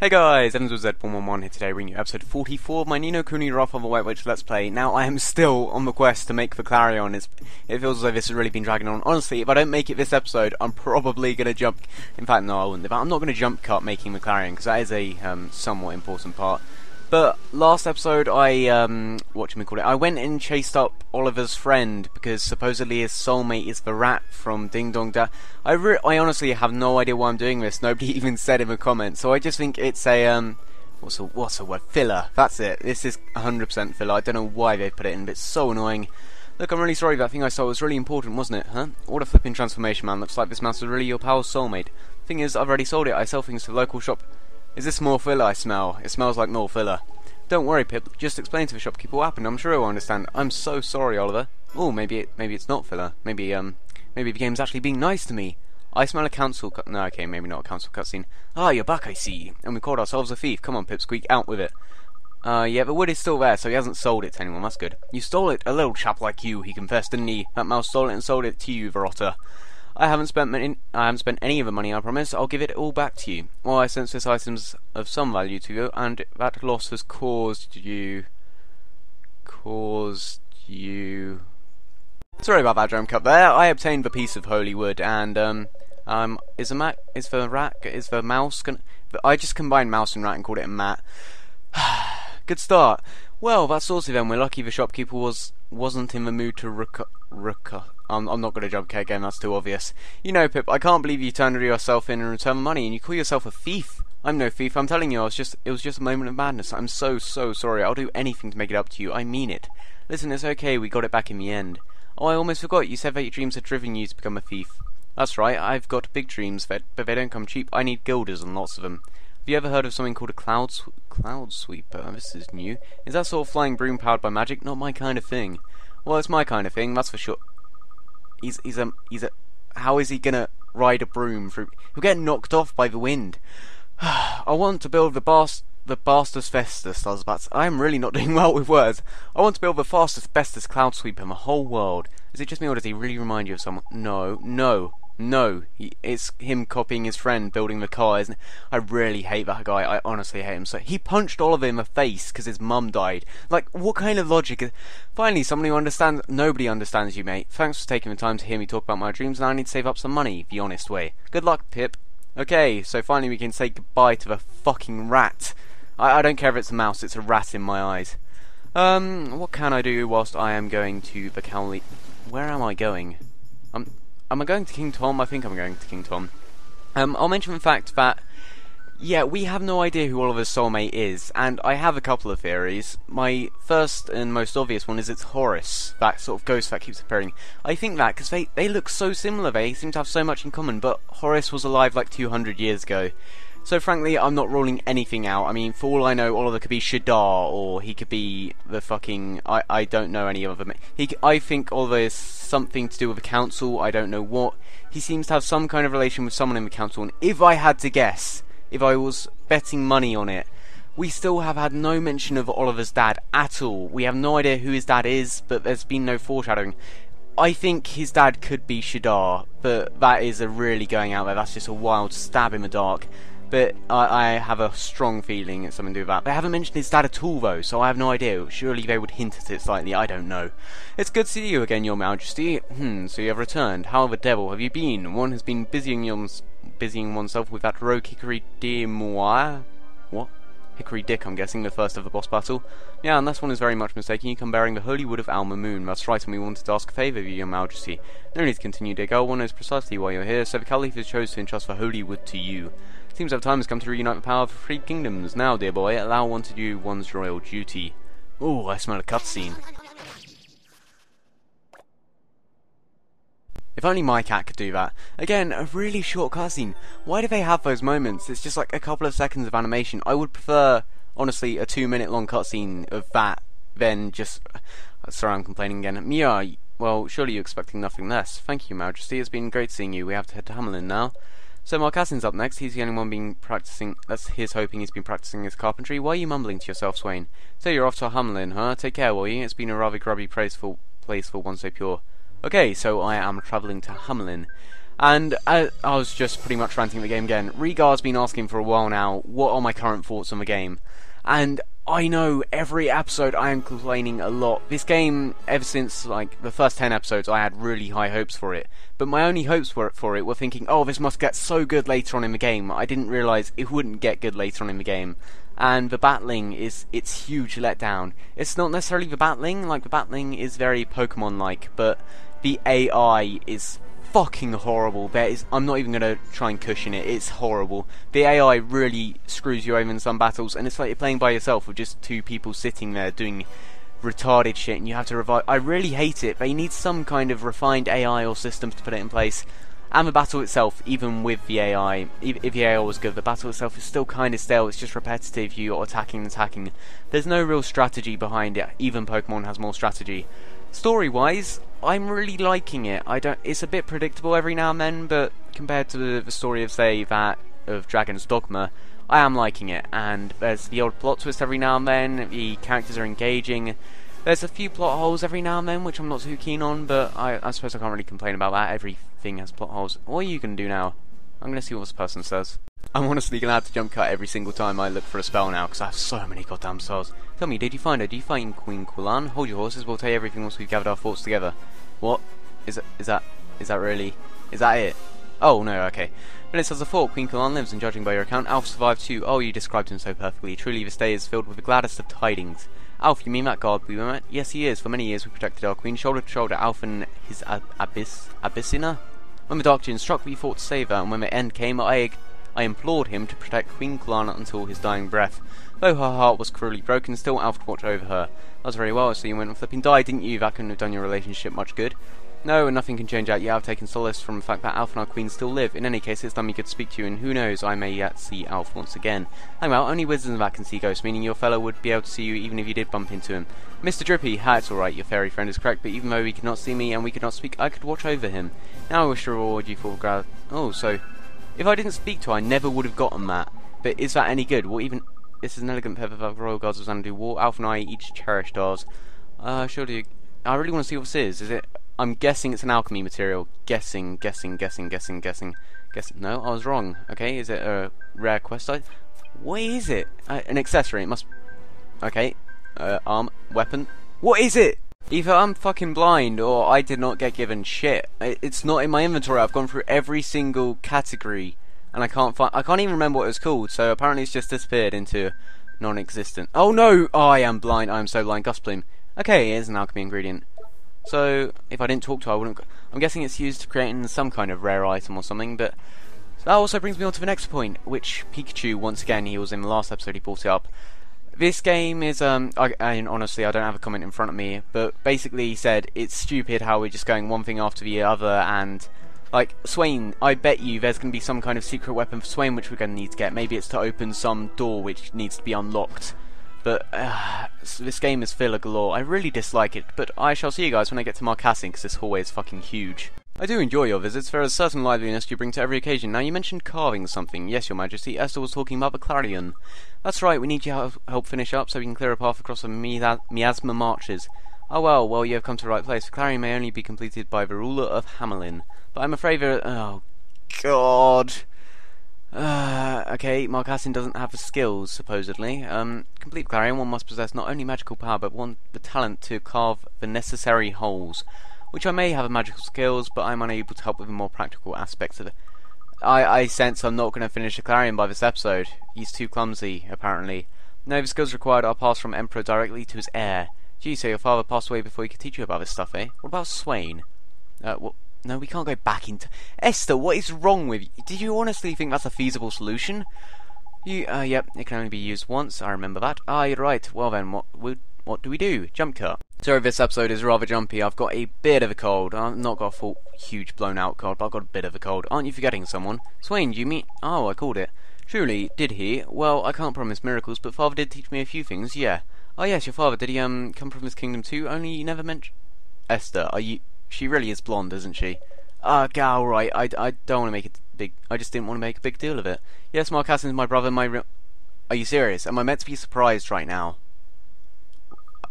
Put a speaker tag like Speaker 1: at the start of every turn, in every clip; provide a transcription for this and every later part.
Speaker 1: Hey guys, Evans with Z411 here today, bringing you episode 44 of my No Kuni Wrath of the White Witch Let's Play. Now, I am still on the quest to make the Clarion. It feels as though this has really been dragging on. Honestly, if I don't make it this episode, I'm probably going to jump... In fact, no, I wouldn't. I'm not going to jump cut making the Clarion, because that is a somewhat important part. But last episode, I went and chased up Oliver's friend, because supposedly his soulmate is the rat from Ding Dong Da. I honestly have no idea why I'm doing this. Nobody even said in the comments, so I just think it's a, what's the word? Filler. That's it. This is 100% filler. I don't know why they put it in, but it's so annoying. Look, I'm really sorry, that thing I saw was really important, wasn't it, huh? What a flipping transformation, man. Looks like this mouse was really your pal's soulmate. Thing is, I've already sold it. I sell things to the local shop. Is this more filler I smell? It smells like more filler. Don't worry, Pip. Just explain to the shopkeeper what happened. I'm sure he'll understand. I'm so sorry, Oliver. Oh, maybe it's not filler. Maybe the game's actually being nice to me. I smell a council cut. No, okay, maybe not a council cutscene. Ah, you're back, I see. And we caught ourselves a thief. Come on, Pip, squeak out with it. Yeah, the wood is still there, so he hasn't sold it to anyone. That's good. You stole it, a little chap like you. He confessed, didn't he? That mouse stole it and sold it to you, Verrotta. I haven't spent any of the money, I promise. I'll give it all back to you. Well, I sense this item's of some value to you, and that loss has caused you... Sorry about that drum cut there. I obtained the piece of holy wood, and, is the mouse gonna... I just combined mouse and rat and called it a mat. Good start. Well, that's saucy then. We're lucky the shopkeeper wasn't in the mood to I'm not going to jump cut again, that's too obvious. You know, Pip, I can't believe you turned yourself in and returned the money, and you call yourself a thief. I'm no thief, I'm telling you, it was just a moment of madness. I'm so sorry. I'll do anything to make it up to you. I mean it. Listen, it's okay, we got it back in the end. Oh, I almost forgot, you said that your dreams had driven you to become a thief. That's right, I've got big dreams, but they don't come cheap. I need guilders and lots of them. Have you ever heard of something called a cloud sweeper? This is new. Is that sort of flying broom powered by magic? Not my kind of thing. Well, it's my kind of thing, that's for sure. How is he gonna ride a broom through? He'll get knocked off by the wind. I want to build the Bastus Festus. I'm really not doing well with words. I want to build the fastest, bestest cloud sweeper in the whole world. Is it just me, or does he really remind you of someone? No. It's him copying his friend building the car, isn't it? I really hate that guy. I honestly hate him. So he punched Oliver in the face because his mum died. Like, what kind of logic is... Finally, somebody who understands... Nobody understands you, mate. Thanks for taking the time to hear me talk about my dreams, and I need to save up some money, the honest way. Good luck, Pip. Okay, so finally we can say goodbye to the fucking rat. I don't care if it's a mouse, it's a rat in my eyes. What can I do whilst I am going to the Cowley... Where am I going? Am I going to King Tom? I think I'm going to King Tom. I'll mention the fact that, yeah, we have no idea who Oliver's soulmate is, and I have a couple of theories. My first and most obvious one is it's Horace, that sort of ghost that keeps appearing. I think that because they look so similar, they seem to have so much in common, but Horace was alive like 200 years ago. So frankly, I'm not ruling anything out. I mean, for all I know, Oliver could be Shadar, or he could be the fucking... I don't know any of them. I think Oliver is something to do with the council, I don't know what. He seems to have some kind of relation with someone in the council, and if I had to guess, if I was betting money on it, we still have had no mention of Oliver's dad at all. We have no idea who his dad is, but there's been no foreshadowing. I think his dad could be Shadar, but that is a really going out there. That's just a wild stab in the dark. But I have a strong feeling it's something to do with that. They haven't mentioned his dad at all, though, so I have no idea. Surely they would hint at it slightly, I don't know. It's good to see you again, Your Majesty. So you have returned. How the devil have you been? One has been busying oneself with that rogue Hickory Demois. What? Hickory Dick, I'm guessing, the first of the boss battle. Yeah, unless one is very much mistaken, you come bearing the holy wood of Alma Moon. That's right, and we wanted to ask a favour of you, Your Majesty. No need to continue, dear girl. One knows precisely why you're here, so the Caliph has chosen to entrust the holy wood to you. Seems our time has come to reunite the power of the three kingdoms. Now, dear boy, allow one to do one's royal duty. Ooh, I smell a cutscene. If only my cat could do that. Again, a really short cutscene. Why do they have those moments? It's just like a couple of seconds of animation. I would prefer, honestly, a 2-minute long cutscene of that than just... Sorry, I'm complaining again. Mia, well, surely you're expecting nothing less. Thank you, Majesty. It's been great seeing you. We have to head to Hamelin now. So Marcassin's up next. He's the only one been practicing. That's his hoping he's been practicing his carpentry. Why are you mumbling to yourself, Swain? So you're off to Hamelin, huh? Take care, will you? It's been a rather grubby place for one so pure. Okay, so I am travelling to Hamelin. And I was just pretty much ranting the game again. Rigar's been asking for a while now, what are my current thoughts on the game? And I know every episode I am complaining a lot. This game, ever since like the first 10 episodes, I had really high hopes for it. But my only hopes for it were thinking, oh, this must get so good later on in the game. I didn't realise it wouldn't get good later on in the game. And the battling it's huge letdown. It's not necessarily the battling, like the battling is very Pokemon-like, but the AI is fucking horrible. I'm not even going to try and cushion it. It's horrible. The AI really screws you over in some battles, and it's like you're playing by yourself with just two people sitting there doing retarded shit, and you have to revive. I really hate it. They need some kind of refined AI or systems to put it in place. And the battle itself, even with the AI, if the AI was good, the battle itself is still kind of stale. It's just repetitive. You're attacking. There's no real strategy behind it. Even Pokemon has more strategy. Story-wise, I'm really liking it. It's a bit predictable every now and then, but compared to the story of, say, that of Dragon's Dogma, I am liking it. And there's the odd plot twist every now and then. The characters are engaging. There's a few plot holes every now and then, which I'm not too keen on, but I suppose I can't really complain about that. Everything has plot holes. What are you going to do now? I'm going to see what this person says. I'm honestly going to have to jump cut every single time I look for a spell now, because I have so many goddamn spells. Tell me, did you find her? Do you find Queen Kulan? Hold your horses, we'll tell you everything once we've gathered our thoughts together. What? Is that really? Is that it? Oh, no, okay. But it says the thought, Queen Kulan lives, and judging by your account, Alf survived too. Oh, you described him so perfectly. Truly, this day is filled with the gladdest of tidings. Alf, you mean that guard we met? Yes, he is. For many years we protected our queen, shoulder to shoulder, Alf and his Abyssina. When the Dark Djinn struck, we fought to save her, and when the end came, I implored him to protect Queen Kulan until his dying breath. Though her heart was cruelly broken, still Alf would watch over her. That was very well, so you went and flipping die, didn't you? That couldn't have done your relationship much good. No, and nothing can change that. Yeah, I've taken solace from the fact that Alf and our queen still live. In any case, it's done me good to speak to you, and who knows, I may yet see Alf once again. Hang on, only wizards that can see ghosts, meaning your fellow would be able to see you even if you did bump into him. Mr. Drippy, it's alright, your fairy friend is correct, but even though he could not see me and we could not speak, I could watch over him. Now I wish to reward you for Oh, so if I didn't speak to her, I never would have gotten that. But is that any good? What even... This is an elegant pair of royal guards of Xanadu War. Alf and I each cherished ours. Sure do. I really want to see what this is. Is it... I'm guessing it's an alchemy material. Guessing. No, I was wrong. Okay, is it a rare quest item? What is it? An accessory. It must... Okay. Arm. Weapon. What is it? Either I'm fucking blind, or I did not get given shit. It's not in my inventory. I've gone through every single category, and I can't even remember what it was called, so apparently it's just disappeared into non-existent. Oh no! Oh, I am blind. I am so blind. Gust plume. Okay, here's an alchemy ingredient. So, if I didn't talk to her, I wouldn't... I'm guessing it's used to create some kind of rare item or something, but... So that also brings me on to the next point, which Pikachu, once again, he was in the last episode, he brought it up. This game is, honestly, I don't have a comment in front of me, but basically he said, it's stupid how we're just going one thing after the other, and... Like, Swain, I bet you there's going to be some kind of secret weapon for Swain which we're going to need to get. Maybe it's to open some door which needs to be unlocked. But, this game is filler galore. I really dislike it, but I shall see you guys when I get to Marcassing, because this hallway is fucking huge. I do enjoy your visits. There is a certain liveliness you bring to every occasion. Now, you mentioned carving something. Yes, your majesty. Esther was talking about the Clarion. That's right, we need your help finish up so we can clear a path across the Miasma Marshes. Oh well, you have come to the right place. The Clarion may only be completed by the ruler of Hamelin. But I'm afraid there... Oh, God... okay, Marcassing doesn't have the skills, supposedly. Complete Clarion, one must possess not only magical power, but the talent to carve the necessary holes. Which I may have magical skills, but I'm unable to help with the more practical aspects of it. I sense I'm not going to finish the Clarion by this episode. He's too clumsy, apparently. No, the skills required are passed from Emperor directly to his heir. Gee, so your father passed away before he could teach you about this stuff, eh? What about Swain? No, we can't go back into... Esther, what is wrong with you? Did you honestly think that's a feasible solution? Yep, it can only be used once, I remember that. Ah, you're right. Well then, what do we do? Jump cut. Sorry, this episode is rather jumpy. I've got a bit of a cold. I've not got a full, huge, blown-out cold, but I've got a bit of a cold. Aren't you forgetting someone? Swain, do you mean... Oh, I called it. Truly, did he? Well, I can't promise miracles, but Father did teach me a few things, yeah. Oh yes, your father, did he, come from his kingdom too? Only you never mentioned... Esther, are you... She really is blonde, isn't she? Alright, I don't want to make it big... I just didn't want to make a big deal of it. Yes, Marcassing is my brother, Are you serious? Am I meant to be surprised right now?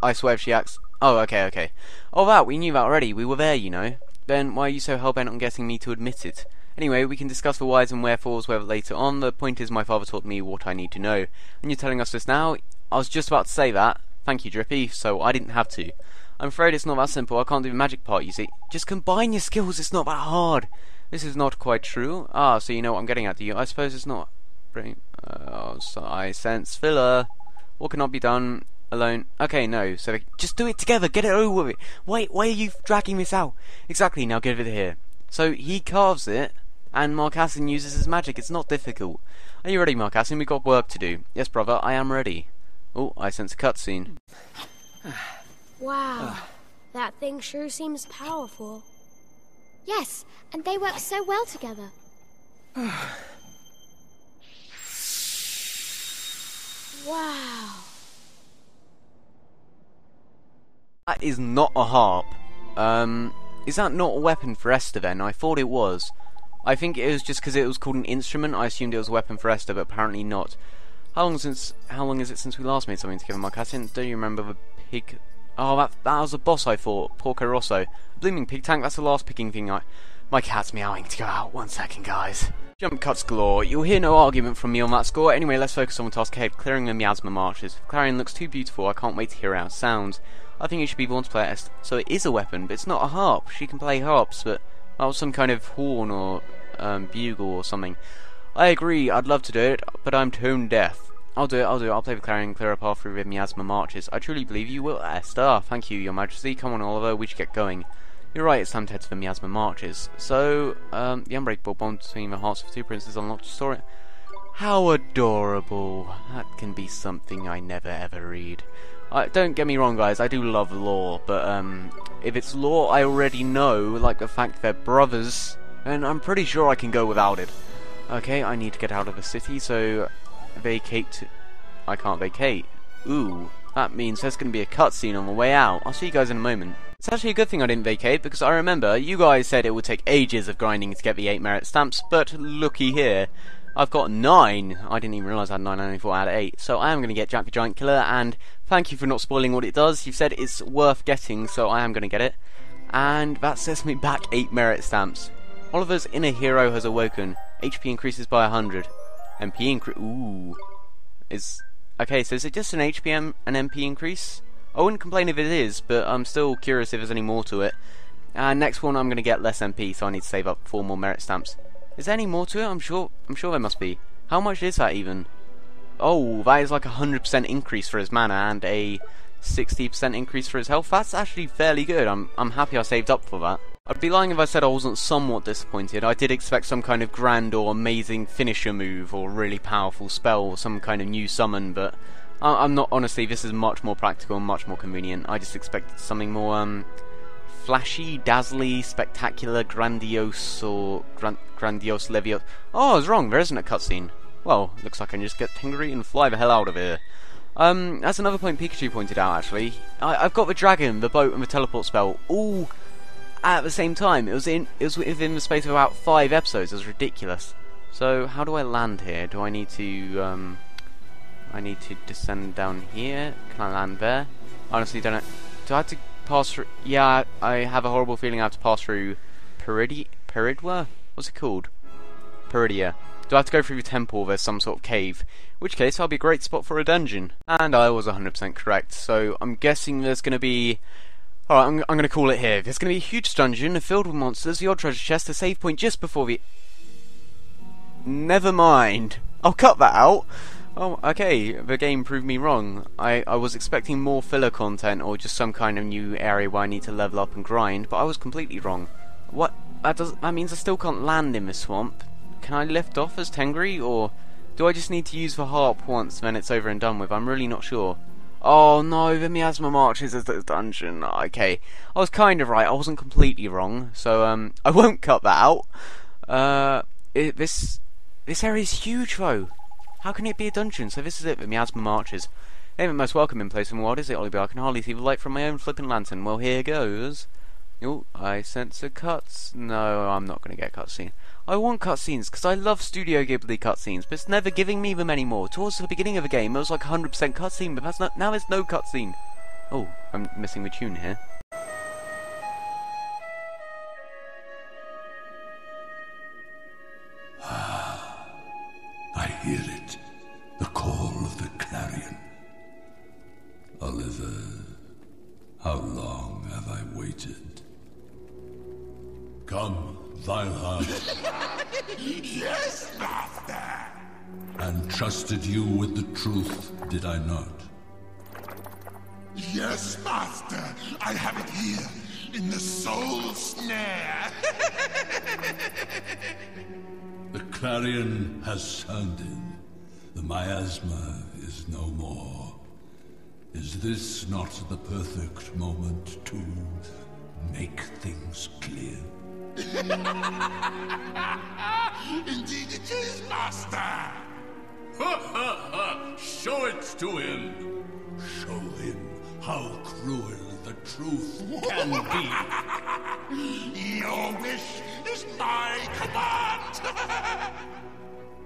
Speaker 1: I swear if she acts... Oh, okay. Oh, we knew that already. We were there, you know. then why are you so hellbent on getting me to admit it? Anyway, we can discuss the whys and wherefores later on. The point is my father taught me what I need to know. And you're telling us this now? I was just about to say that. Thank you, Drippy, so I didn't have to. I'm afraid it's not that simple. I can't do the magic part, you see. Just combine your skills, it's not that hard. This is not quite true. Ah, so you know what I'm getting at, do you? I suppose it's not... so I sense filler. What cannot be done alone? Okay, no. So just do it together. Get it over with. Why are you dragging this out? Exactly, now give it here. So he carves it, and Marcassin uses his magic. It's not difficult. Are you ready, Marcassin? We've got work to do. Yes, brother, I am ready. Oh, I sense a cutscene.
Speaker 2: Wow, that thing sure seems powerful. Yes, and they work so well together. Wow.
Speaker 1: That is not a harp. Is that not a weapon for Esther then? I thought it was. I think it was just because it was called an instrument. I assumed it was a weapon for Esther, but apparently not. How long is it since we last made something together, Marcassin? Do you remember the pig? Oh, that was a boss, I thought. Porco Rosso. Blooming pig tank, that's the last picking thing My cat's meowing to go out. 1 second, guys. Jump cuts galore. You'll hear no argument from me on that score. Anyway, let's focus on the task ahead, clearing the Miasma Marshes. Clarion looks too beautiful. I can't wait to hear how it sounds. I think you should be born to play it. So it is a weapon, but it's not a harp. She can play harps, but that was some kind of horn or bugle or something. I agree. I'd love to do it, but I'm tone deaf. I'll do it. I'll play with Clarion and clear a path through the Miasma Marshes. I truly believe you will, Esther. Thank you, Your Majesty. Come on, Oliver. We should get going. You're right, it's time to head to the Miasma Marshes. So, the unbreakable bond between the hearts of two princes unlocked story. How adorable. That can be something I never ever read. Don't get me wrong, guys, I do love lore, but if it's lore I already know, like the fact they're brothers, then I'm pretty sure I can go without it. Okay, I need to get out of the city, so vacate. I can't vacate. Ooh, that means there's going to be a cutscene on the way out. I'll see you guys in a moment. It's actually a good thing I didn't vacate, because I remember you guys said it would take ages of grinding to get the 8 merit stamps, but looky here. I've got 9. I didn't even realise I had 9, I only thought I had 8. So I am going to get Jack the Giant Killer, and thank you for not spoiling what it does. You've said it's worth getting, so I am going to get it. And that sets me back 8 merit stamps. Oliver's inner hero has awoken. HP increases by 100. MP increase. Ooh. Okay, so is it just an HP and MP increase? I wouldn't complain if it is, but I'm still curious if there's any more to it. And next one I'm going to get less MP, so I need to save up 4 more merit stamps. Is there any more to it? I'm sure there must be. How much is that even? Oh, that is like a 100% increase for his mana and a 60% increase for his health. That's actually fairly good. I'm happy I saved up for that. I'd be lying if I said I wasn't somewhat disappointed. I did expect some kind of grand or amazing finisher move or really powerful spell or some kind of new summon, but I'm not. Honestly, this is much more practical and much more convenient. I just expected something more flashy, dazzly, spectacular, grandiose, or grandiose Leviosa. Oh, I was wrong. There isn't a cutscene. Well, looks like I can just get Tingry and fly the hell out of here. That's another point Pikachu pointed out, actually. I've got the dragon, the boat, and the teleport spell all at the same time. It was within the space of about 5 episodes. It was ridiculous. So, how do I land here? Do I need to, I need to descend down here? Can I land there? Honestly, don't know. Do I have to pass through? Yeah, I have a horrible feeling I have to pass through Peridwa? What's it called? Peridia. Do I have to go through the temple? There's some sort of cave. In which case, that'll be a great spot for a dungeon. And I was 100% correct. So I'm guessing there's going to be... Alright, I'm going to call it here. There's going to be a huge dungeon filled with monsters, the odd treasure chest, a save point just before the... Never mind. I'll cut that out. Oh, okay, the game proved me wrong. I was expecting more filler content or just some kind of new area where I need to level up and grind, but I was completely wrong. What? That means I still can't land in the swamp. Can I lift off as Tengri, or do I just need to use the harp once, then it's over and done with? I'm really not sure. Oh no, the Miasma Marshes is the dungeon. Okay, I was kind of right. I wasn't completely wrong, so I won't cut that out. This area is huge though. How can it be a dungeon? So this is it, the Miasma Marshes. Ain't the most welcoming place in the world, is it, Oliver? I can hardly see the light from my own flippin' lantern. Well, here goes. Oh, I sense a cuts. No, I'm not going to get cutscene. I want cutscenes, because I love Studio Ghibli cutscenes, but it's never giving me them anymore. Towards the beginning of the game, it was like 100% cutscene, but now there's no cutscene. Oh, I'm missing the tune here.
Speaker 3: waited. Come, Vilehard.
Speaker 4: Yes, Master!
Speaker 3: And trusted you with the truth, did I not?
Speaker 4: Yes, Master. I have it here, in the soul snare.
Speaker 3: The Clarion has sounded. The miasma is no more. Is this not the perfect moment to make things clear?
Speaker 4: Indeed it is, Master.
Speaker 3: Ha ha ha! Show it to him! Show him how cruel the truth can be.
Speaker 4: Your wish is my command.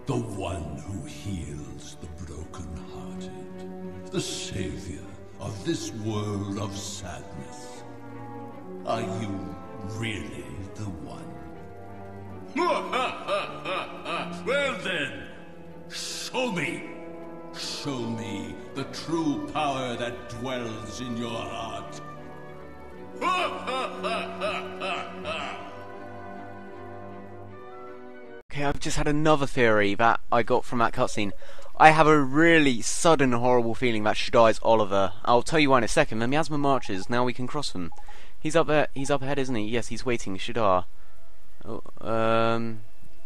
Speaker 3: The one who heals the broken-hearted. The savior of this world of sadness. Are you really the one? Well then, show me! Show me the true power that dwells in your heart.
Speaker 1: Okay, I've just had another theory that I got from that cutscene. I have a really sudden horrible feeling that Shadar is Oliver. I'll tell you why in a second. The Miasma Marshes, now we can cross them. He's up there, he's up ahead, isn't he? Yes, he's waiting, Shadar. Oh,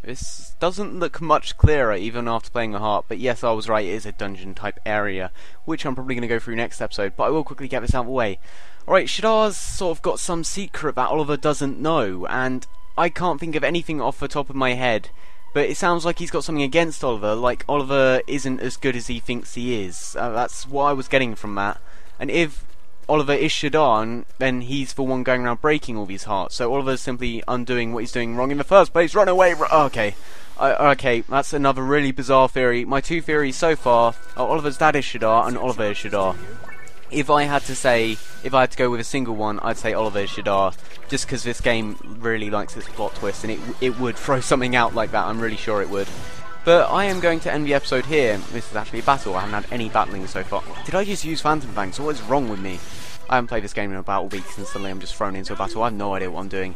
Speaker 1: this doesn't look much clearer even after playing the heart, but yes, I was right, it is a dungeon type area, which I'm probably going to go through next episode, but I will quickly get this out of the way. Alright, Shadar's sort of got some secret that Oliver doesn't know, and I can't think of anything off the top of my head, but it sounds like he's got something against Oliver, like Oliver isn't as good as he thinks he is. That's what I was getting from that. And if Oliver is Shadar, then he's the one going around breaking all these hearts, so Oliver's simply undoing what he's doing wrong in the first place. Run away! Okay. Okay, that's another really bizarre theory. My two theories so far are Oliver's dad is Shadar and Oliver is Shadar. If I had to go with a single one, I'd say Oliver is Shadar, just because this game really likes its plot twist, and it would throw something out like that, I'm really sure it would. But I am going to end the episode here. This is actually a battle, I haven't had any battling so far. Did I just use Phantom Fangs? What is wrong with me? I haven't played this game in about a week, and suddenly I'm just thrown into a battle, I have no idea what I'm doing.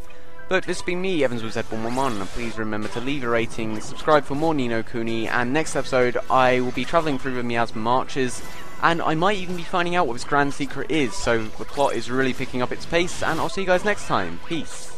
Speaker 1: But this has been me, Evans with Z111, and please remember to leave a rating, subscribe for more No Kuni, and next episode I will be travelling through the Miasma Marshes, and I might even be finding out what this grand secret is, so the plot is really picking up its pace, and I'll see you guys next time. Peace.